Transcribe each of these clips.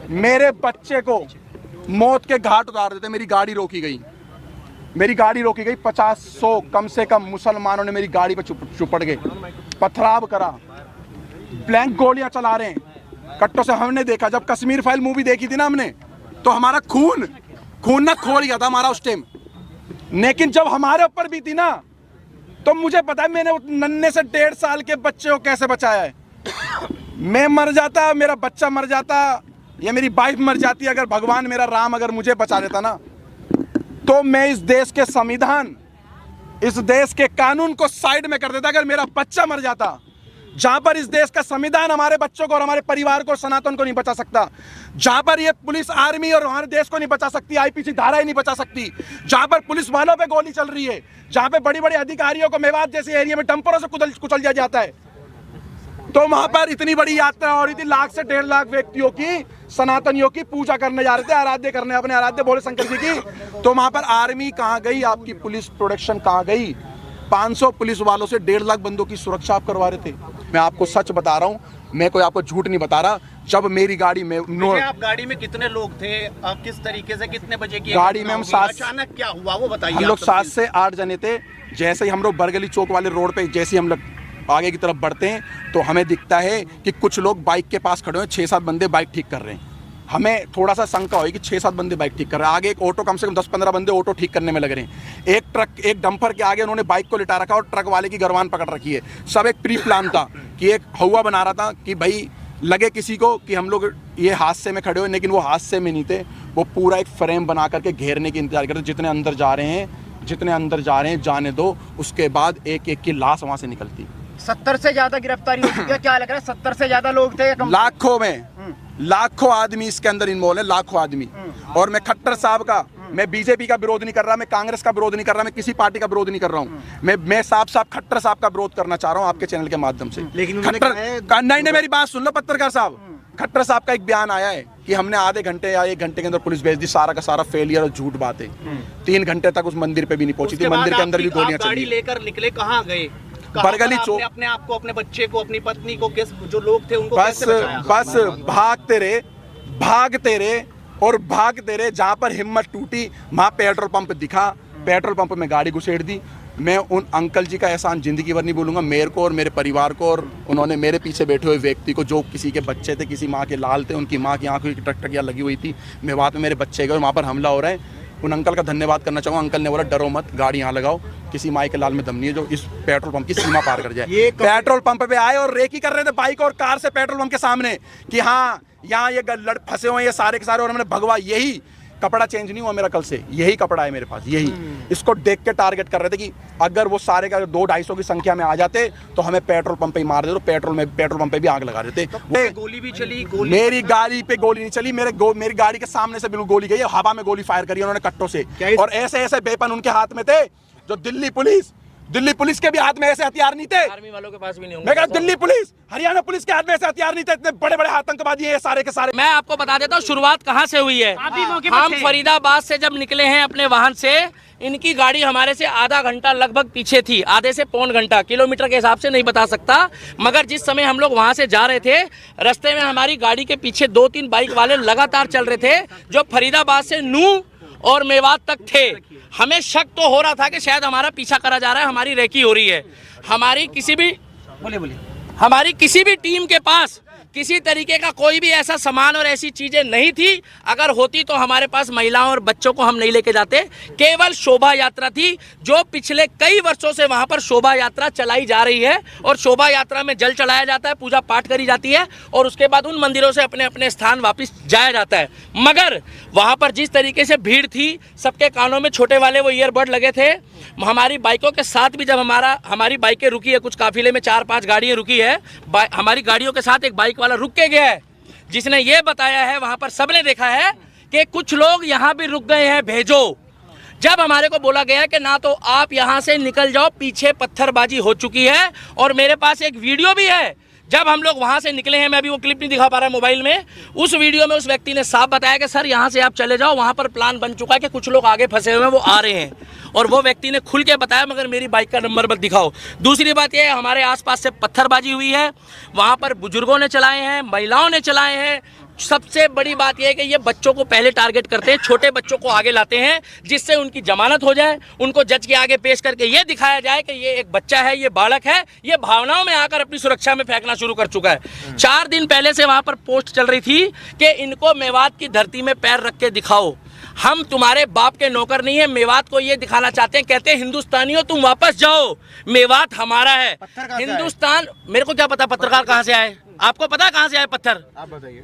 मेरे बच्चे को मौत के घाट उतार देते। मेरी गाड़ी रोकी गई, 50-100 कम से कम मुसलमानों ने मेरी गाड़ी पर चुपड़ गए, पथराव करा, ब्लैंक गोलियां चला रहे हैं कट्टों से। हमने देखा जब कश्मीर फाइल मूवी देखी थी ना हमने, तो हमारा खून ना खोल गया था हमारा उस टाइम। लेकिन जब हमारे ऊपर भी थी ना, तो मुझे पता है मैंने नन्हे से 1.5 साल के बच्चे को कैसे बचाया है। मैं मर जाता, मेरा बच्चा मर जाता, या मेरी वाइफ मर जाती, अगर भगवान मेरा राम अगर मुझे बचा देता ना, तो मैं इस देश के संविधान, इस देश के कानून को साइड में कर देता। अगर मेरा बच्चा मर जाता, जहां पर इस देश का संविधान हमारे बच्चों को और हमारे परिवार को, सनातन को नहीं बचा सकता, जहां पर ये पुलिस आर्मी और हमारे देश को नहीं बचा सकती, आईपीसी धारा ही नहीं बचा सकती, जहां पर पुलिस वालों पे गोली चल रही है, जहां पे बड़ी बड़ी अधिकारियों को मेवात जैसे एरिया में डंपरों से कुचल दिया जाता है, तो वहां पर इतनी बड़ी यात्रा हो रही थी, 1 से 1.5 लाख व्यक्तियों की, सनातनियों की पूजा करने जा रहे थे, आराध्य करने, अपने आराध्य भोले शंकर जी की। तो वहां पर आर्मी कहां गई, आपकी पुलिस प्रोटेक्शन कहां गई? 500 पुलिस वालों से 1.5 लाख बंदों की सुरक्षा आप करवा रहे थे। मैं आपको सच बता रहा हूं, मैं कोई आपको झूठ नहीं बता रहा। जब मेरी गाड़ी में आप गाड़ी में कितने लोग थे, आप किस तरीके से, कितने बजे की गाड़ी में हम 7, अचानक क्या हुआ वो बताइए। हम लोग 7 से 8 जने थे। जैसे ही हम लोग बरगली चौक वाले रोड पे जैसे ही हम लोग आगे की तरफ बढ़ते हैं, तो हमें दिखता है कि कुछ लोग बाइक के पास खड़े हैं, 6-7 बंदे बाइक ठीक कर रहे हैं। हमें थोड़ा सा शंका हुई कि 6-7 बंदे बाइक ठीक कर रहे हैं। आगे एक ऑटो, कम से कम 10-15 बंदे ऑटो ठीक करने में लग रहे हैं। एक ट्रक, एक डंपर के आगे उन्होंने बाइक को लिटा रखा और ट्रक वाले की गर्वान पकड़ रखी है। सब एक प्री प्लान था कि एक हवा बना रहा था कि भाई लगे किसी को कि हम लोग ये हादसे में खड़े हुए, लेकिन वो हादसे में नहीं थे। वो पूरा एक फ्रेम बना करके घेरने की इंतजार करते, जितने अंदर जा रहे हैं जाने दो, उसके बाद एक एक की लाश वहां से निकलती। 70 से ज्यादा गिरफ्तारी हो चुकी है, क्या लग रहा है? 70 से ज्यादा लोग थे, लाखों में, लाखों आदमी इसके अंदर इन्वॉल्व है, लाखों आदमी। और मैं खट्टर साहब का, मैं बीजेपी का विरोध नहीं कर रहा, मैं कांग्रेस का विरोध नहीं कर रहा, मैं किसी पार्टी का विरोध नहीं कर रहा हूँ। मैं साफ खट्टर साहब का विरोध करना चाह रहा हूँ आपके चैनल के माध्यम से। लेकिन नहीं, मेरी बात सुन लो पत्रकार साहब। खट्टर साहब का एक बयान आया है कि हमने आधे घंटे या 1 घंटे के अंदर पुलिस भेज दी। सारा का सारा फेलियर और झूठ बात है। 3 घंटे तक उस मंदिर पे भी नहीं पहुंची थी, मंदिर के अंदर भी गोलियां चली। लेकर निकले, कहाँ गए? बरगली चौक। अपने आप को, अपने बच्चे को, अपनी पत्नी को, जो लोग थे उनको बस भागते रहे। जहां पर हिम्मत टूटी वहां पेट्रोल पंप दिखा, पेट्रोल पंप में गाड़ी घुसेड़ दी। मैं उन अंकल जी का एहसान जिंदगी भर नहीं भूलूंगा, मेरे को और मेरे परिवार को, और उन्होंने मेरे पीछे बैठे हुए व्यक्ति को, जो किसी के बच्चे थे, किसी माँ के लाल थे, उनकी माँ की आंखों की टकटकियाँ लगी हुई थी, मैं बात में मेरे बच्चे गए, वहाँ पर हमला हो रहा है। उन अंकल का धन्यवाद करना चाहूँगा। अंकल ने बोला डरो मत, गाड़ी यहाँ लगाओ, किसी माई के लाल में दम नहीं है जो इस पेट्रोल पंप की सीमा पार कर जाए। पेट्रोल पंप पे आए और रेकी कर रहे थे बाइक और कार से पेट्रोल पंप के सामने कि हाँ यहाँ ये लड़ फंसे हुए हैं ये सारे के सारे, और मैंने भगवा, यही कपड़ा चेंज नहीं हुआ मेरा कल से, यही कपड़ा है मेरे पास, यही। इसको देख के टारगेट कर रहे थे कि अगर वो सारे का 200-250 की संख्या में आ जाते तो हमें पेट्रोल पंप पे ही मार देते, तो पेट्रोल पंप पे भी आग लगा देते। गोली भी चली? मेरी गाड़ी पे गोली नहीं चली, मेरी गाड़ी के सामने से बिल्कुल गोली गई, हवा में गोली फायर करी उन्होंने कट्टों से। और ऐसे वेपन उनके हाथ में थे जो दिल्ली पुलिस के भी हाथ में ऐसे हथियार नहीं थे, आर्मी वालों के पास भी नहीं होंगे। मैं कहा दिल्ली पुलिस, हरियाणा पुलिस के हाथ में ऐसे हथियार नहीं थे, इतने बड़े बड़े आतंकवादी हैं सारे के सारे। मैं आपको बता देता हूँ शुरुआत कहाँ से हुई है। हम फरीदाबाद से जब निकले हैं अपने वाहन से, इनकी गाड़ी हमारे से आधा घंटा लगभग पीछे थी, आधे से पौन घंटा, किलोमीटर के हिसाब से नहीं बता सकता, मगर जिस समय हम लोग वहां से जा रहे थे, रास्ते में हमारी गाड़ी के पीछे 2-3 बाइक वाले लगातार चल रहे थे, जो फरीदाबाद से नूह और मेवात तक थे। हमें शक तो हो रहा था कि शायद हमारा पीछा करा जा रहा है, हमारी रेकी हो रही है। हमारी किसी भी टीम के पास किसी तरीके का कोई भी ऐसा सामान और ऐसी चीजें नहीं थी। अगर होती तो हमारे पास महिलाओं और बच्चों को हम नहीं लेके जाते। केवल शोभा यात्रा थी, जो पिछले कई वर्षों से वहां पर शोभा यात्रा चलाई जा रही है, और शोभा यात्रा में जल चढ़ाया जाता है, पूजा पाठ करी जाती है, और उसके बाद उन मंदिरों से अपने अपने स्थान वापस जाया जाता है। मगर वहां पर जिस तरीके से भीड़ थी, सबके कानों में छोटे वाले वो ईयरबड लगे थे। हमारी बाइकों के साथ भी जब हमारी बाइकें रुकी है, कुछ काफिले में 4-5 गाड़ियां रुकी है, हमारी गाड़ियों के साथ एक बाइक वाला रुक के गया है, जिसने ये बताया है, वहां पर सबने देखा है कि कुछ लोग यहाँ भी रुक गए हैं, भेजो। जब हमारे को बोला गया कि ना तो आप यहाँ से निकल जाओ, पीछे पत्थरबाजी हो चुकी है, और मेरे पास एक वीडियो भी है जब हम लोग वहां से निकले हैं, मैं अभी वो क्लिप नहीं दिखा पा रहा मोबाइल में, उस वीडियो में उस व्यक्ति ने साफ बताया कि सर यहाँ से आप चले जाओ, वहां पर प्लान बन चुका है कि कुछ लोग आगे फंसे हुए हैं, वो आ रहे हैं, और वो व्यक्ति ने खुल के बताया, मगर मेरी बाइक का नंबर मत दिखाओ। दूसरी बात यह है, हमारे आसपास से पत्थरबाजी हुई है, वहां पर बुजुर्गों ने चलाए हैं, महिलाओं ने चलाए हैं, सबसे बड़ी बात यह है कि ये बच्चों को पहले टारगेट करते हैं, छोटे बच्चों को आगे लाते हैं जिससे उनकी जमानत हो जाए, उनको जज के आगे पेश करके ये दिखाया जाए कि ये एक बच्चा है, ये बालक है, ये भावनाओं में आकर अपनी सुरक्षा में फेंकना शुरू कर चुका है। 4 दिन पहले से वहां पर पोस्ट चल रही थी कि इनको मेवात की धरती में पैर रख के दिखाओ, हम तुम्हारे बाप के नौकर नहीं है। मेवात को ये दिखाना चाहते हैं, कहते हैं हिंदुस्तानियों तुम वापस जाओ, मेवात हमारा है। हिंदुस्तान, मेरे को क्या पता पत्रकार कहाँ से आए, आपको पता कहाँ से आए पत्थर? आप बताइए।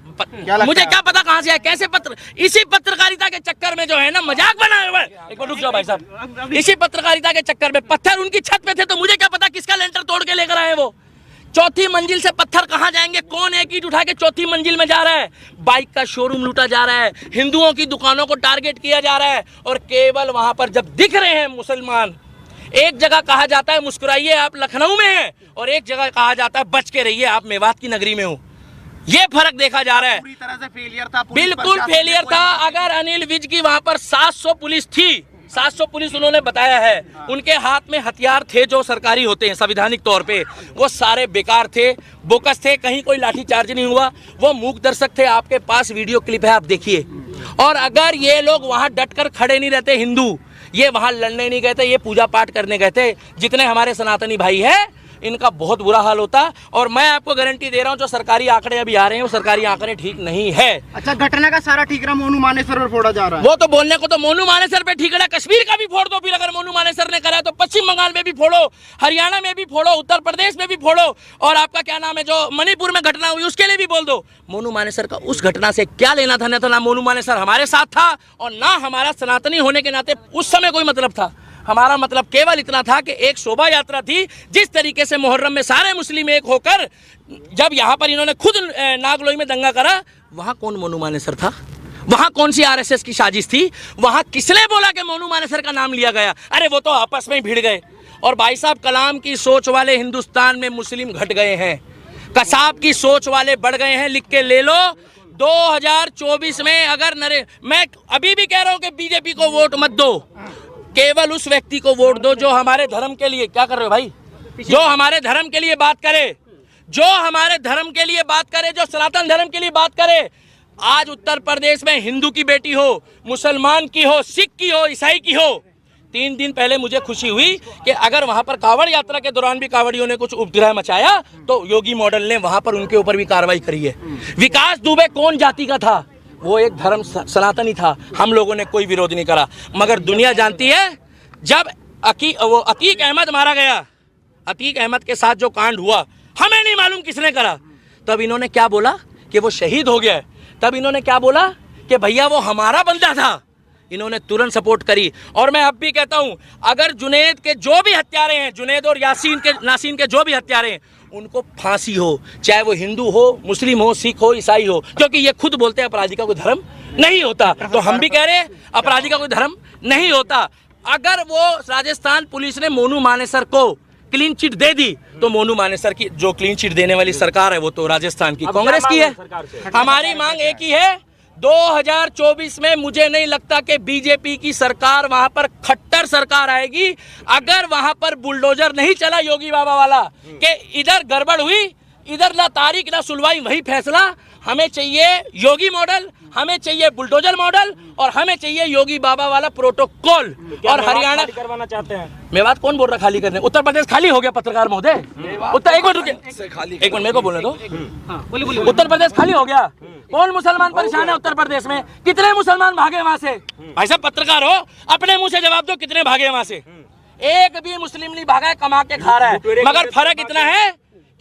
मुझे क्या पता कहाँ से आए, कैसे पत्र, इसी पत्रकारिता के चक्कर में जो है ना मजाक बनाए हुए। एक मिनट रुक जाओ भाई साहब, इसी पत्रकारिता के चक्कर में पत्थर उनकी छत पे थे तो मुझे क्या पता किसका लेंटर तोड़ के लेकर आए वो। चौथी मंजिल से पत्थर कहाँ जाएंगे, कौन एक ईंट उठा के चौथी मंजिल में जा रहा है? बाइक का शोरूम लूटा जा रहा है, हिंदुओं की दुकानों को टारगेट किया जा रहा है, और केवल वहां पर जब दिख रहे हैं मुसलमान, एक जगह कहा जाता है मुस्कुराइए आप लखनऊ में हैं, और एक जगह कहा जाता है बच के रहिए आप मेवात की नगरी में हो। ये फर्क देखा जा रहा है। पूरी तरह से फेलियर था, बिल्कुल फेलियर था। अगर अनिल विज की वहां पर 700 पुलिस थी, 700 पुलिस उन्होंने बताया है, उनके हाथ में हथियार थे जो सरकारी होते हैं संवैधानिक तौर पे, वो सारे बेकार थे, बोकस थे, कहीं कोई लाठीचार्ज नहीं हुआ, वो मूक दर्शक थे। आपके पास वीडियो क्लिप है, आप देखिए। और अगर ये लोग वहां डटकर खड़े नहीं रहते, हिंदू ये वहां लड़ने नहीं गए थे, ये पूजा पाठ करने गए थे, जितने हमारे सनातनी भाई है इनका बहुत बुरा हाल होता। और मैं आपको गारंटी दे रहा हूं जो सरकारी आंकड़े अभी आ रहे हैं वो सरकारी आंकड़े ठीक नहीं है। अच्छा, घटना का सारा ठीकरा मोनू मानेसर पर फोड़ा जा रहा है। वो तो बोलने को तो मोनू मानेसर पे ठीकरा कश्मीर का भी फोड़ दो, फिर अगर मोनू मानेसर ने करा तो पश्चिम बंगाल में भी फोड़ो, हरियाणा में भी फोड़ो, उत्तर प्रदेश में भी फोड़ो, और आपका क्या नाम है जो मणिपुर में घटना हुई उसके लिए भी बोल दो। मोनू मानेसर का उस घटना से क्या लेना था? ना मोनू मानेसर हमारे साथ था और ना हमारा सनातनी होने के नाते उस समय कोई मतलब था। हमारा मतलब केवल इतना था कि एक शोभा यात्रा थी, जिस तरीके से मुहर्रम में सारे मुस्लिम एक होकर जब यहाँ पर इन्होंने खुद नागलोई में दंगा करा, वहाँ कौन मोनू मानेसर था? वहाँ कौन सी आरएसएस की साजिश थी? वहाँ किसने बोला कि मोनू मानेसर का नाम लिया गया? अरे वो तो आपस में ही भिड़ गए। और भाई साहब, कलाम की सोच वाले हिंदुस्तान में मुस्लिम घट गए हैं, कसाब की सोच वाले बढ़ गए हैं। लिख के ले लो, 2024 में अगर मैं अभी भी कह रहा हूँ कि बीजेपी को वोट मत दो, केवल उस व्यक्ति को वोट दो जो हमारे धर्म के लिए, क्या कर रहे हो भाई, जो हमारे धर्म के लिए बात करे, जो हमारे धर्म के लिए बात करे, जो सनातन धर्म के लिए बात करे। आज उत्तर प्रदेश में हिंदू की बेटी हो, मुसलमान की हो, सिख की हो, ईसाई की हो, 3 दिन पहले मुझे खुशी हुई कि अगर वहां पर कांवड़ यात्रा के दौरान भी कांवड़ियों ने कुछ उपद्रव मचाया तो योगी मॉडल ने वहां पर उनके ऊपर भी कार्रवाई करी है। विकास दुबे कौन जाति का था? वो एक धर्म सनातनी था, हम लोगों ने कोई विरोध नहीं करा। मगर दुनिया जानती है, जब अतीक अहमद मारा गया, अतीक अहमद के साथ जो कांड हुआ, हमें नहीं मालूम किसने करा, तब इन्होंने क्या बोला कि वो शहीद हो गया। तब इन्होंने क्या बोला कि भैया वो हमारा बंदा था। इन्होंने तुरंत सपोर्ट करी। और मैं अब भी कहता हूं, अगर जुनैद के जो भी हत्यारे हैं, जुनैद और नासीन के जो भी हत्यारे हैं, उनको फांसी हो, चाहे वो हिंदू हो, मुस्लिम हो, सिख हो, ईसाई हो, क्योंकि ये खुद बोलते हैं अपराधी का कोई धर्म नहीं होता, तो हम भी कह रहे हैं अपराधी का कोई धर्म नहीं होता। अगर वो राजस्थान पुलिस ने मोनू मानेसर को क्लीन चिट दे दी, तो मोनू मानेसर की जो क्लीन चिट देने वाली सरकार है वो तो राजस्थान की कांग्रेस की है। हमारी मांग एक ही है, 2024 में मुझे नहीं लगता कि बीजेपी की सरकार वहां पर खट्टर सरकार आएगी। अगर वहां पर बुलडोजर नहीं चला योगी बाबा वाला कि इधर गड़बड़ हुई, इधर ना तारीख ना सुनवाई, वही फैसला। हमें चाहिए योगी मॉडल, हमें चाहिए बुलडोजर मॉडल, और हमें चाहिए योगी बाबा वाला प्रोटोकॉल। और हरियाणा करवाना चाहते हैं। मेवात कौन बोल रहा खाली करने? उत्तर प्रदेश खाली हो गया पत्रकार महोदय। उत्तर एक मिनट मेरे को बोलने दो। उत्तर प्रदेश खाली हो गया। कौन मुसलमान परेशान है उत्तर प्रदेश में? कितने मुसलमान भागे वहां से? भाई साहब पत्रकार हो, अपने मुंह से जवाब दो, कितने भागे वहां से? एक भी मुस्लिम नहीं भागा है, कमा के खा रहा है। मगर फर्क इतना है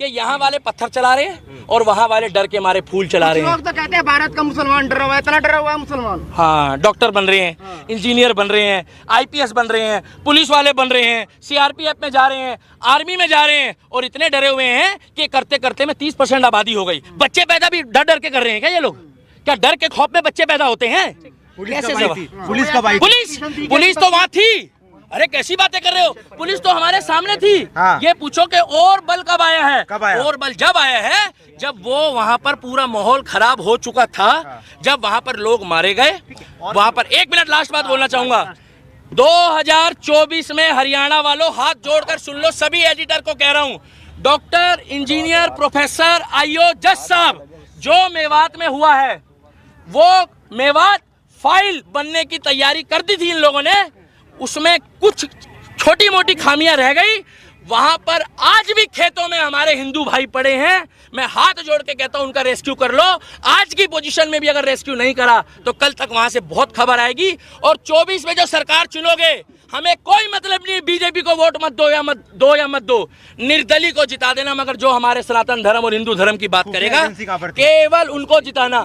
कि यहाँ वाले पत्थर चला रहे हैं और वहाँ वाले डर के मारे फूल चला रहे हैं। लोग तो कहते हैं भारत का मुसलमान डरा हुआ है, इतना डरा हुआ है मुसलमान। हाँ, डॉक्टर बन रहे हैं, इंजीनियर बन रहे हैं, आईपीएस बन रहे हैं, पुलिस वाले बन रहे हैं, सीआरपीएफ में जा रहे हैं, आर्मी में जा रहे हैं, और इतने डरे हुए हैं कि करते करते में 30% आबादी हो गई। बच्चे पैदा भी डर डर के कर रहे हैं क्या ये लोग? क्या डर के खौफ में बच्चे पैदा होते हैं? पुलिस तो वहाँ थी। अरे कैसी बातें कर रहे हो? पुलिस तो हमारे सामने थी। हाँ। ये पूछो कि और बल कब आया है? कब आया? और बल जब आया है जब वो वहाँ पर पूरा माहौल खराब हो चुका था। हाँ। जब वहाँ पर लोग मारे गए, वहाँ पर, एक मिनट लास्ट बात बोलना चाहूंगा, 2024 में हरियाणा वालों हाथ जोड़कर सुन लो, सभी एडिटर को कह रहा हूँ, डॉक्टर, इंजीनियर, प्रोफेसर, आईओ, जज साहब, जो मेवात में हुआ है वो मेवात फाइल बनने की तैयारी कर दी थी इन लोगों ने, उसमें कुछ छोटी मोटी खामियां रह गई। वहां पर आज भी खेतों में हमारे हिंदू भाई पड़े हैं। मैं हाथ जोड़ के कहता हूं उनका रेस्क्यू कर लो। आज की पोजीशन में भी अगर रेस्क्यू नहीं करा तो कल तक वहां से बहुत खबर आएगी। और 24 में जो सरकार चुनोगे, हमें कोई मतलब नहीं बीजेपी को वोट मत दो या मत दो, निर्दलीय को जिता देना, मगर जो हमारे सनातन धर्म और हिंदू धर्म की बात करेगा केवल उनको जिताना।